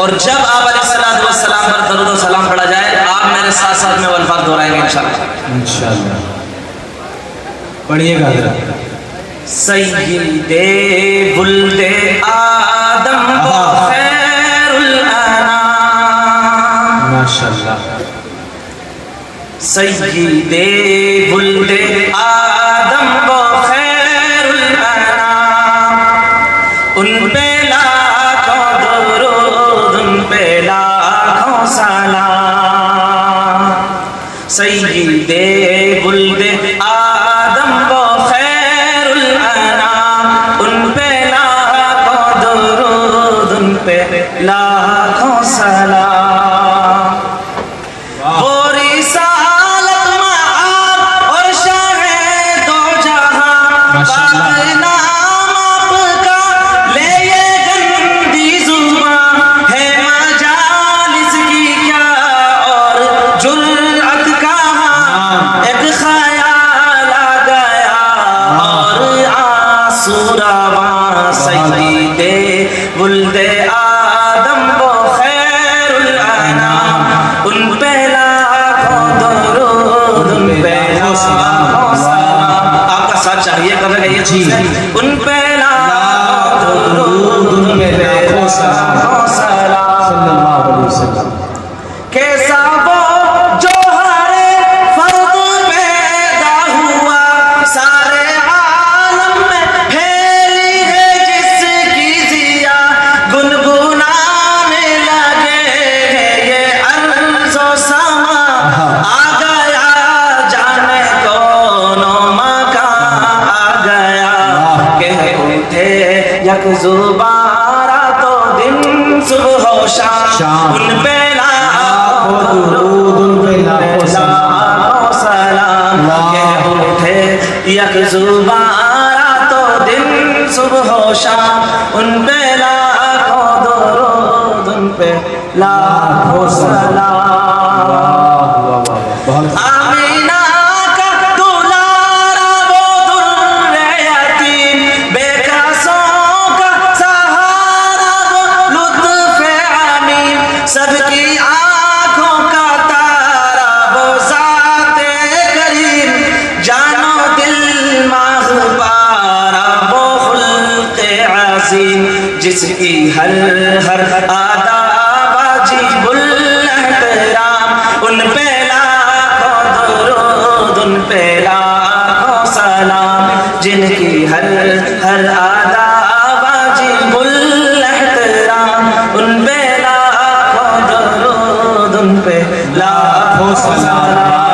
اور جب آپ علیہ السلام پر درود و سلام پڑھا جائے آپ میرے ساتھ ساتھ میں وہ الفاظ دہرائیں گے انشاءاللہ. پڑھیے گا حضرت. سید ولد آدم و خیر الانام. ماشاءاللہ. سید ولد آدم و خیر الانام. ان پہ لاکھوں درود ان پہ لاکھوں سلام. سید ولد آدم و خیر الانام. ان پہ لاکھوں درود ان پہ لاکھوں سلام. وہ رسالت معاب اور شاہ دو جہاں پاک نام آپ کا لے یہ گندی زباں ہے مجالس کی کیا اور جرأت کہاں. ایک خیال آ گیا اور آنسو رواں. سید ولد آدم و خیر الانام. ان پہ لاکھوں درود ان پہ لاکھوں سلام. آپ کا ساتھ چاہیے کب ہے یہ چیز ہے. ان پہ لاکھوں درود ان پہ لاکھوں سلام. صلی اللہ علیہ وسلم. کیسا وہ جو ہر فرد پیدا ہوا سارے عالم میں پھیلی ہے جس کی ضیا. گنگنانے لگے ہیں یہ ارض و سما. آ گیا جانے کون و مکان آ گیا. کہہ اٹھے یک زبارہ تو دن صبح و شام. ان پہ لاکھوں درود ان پہ لاکھوں سلام. کہہ اٹھے یک زبارہ تو دن صبح و شام. ان پہ لاکھوں درود ان پہ لاکھوں سلام. آمینہ کا دلارا وہ در یتیم بے قصوں کا سہارا وہ لطف علیم. سب کی آنکھوں کا تارا وہ ذات کریم. جان و دل ماہ پارا وہ خلق عظیم. جس کی ہر آدھا واجب الاحترام. ان پہ لاکھوں درود ان پہ لاکھوں سلام. جن کی ہر آدھا واجب الاحترام. ان پہ لاکھوں درود ان پہ لاکھوں سلام.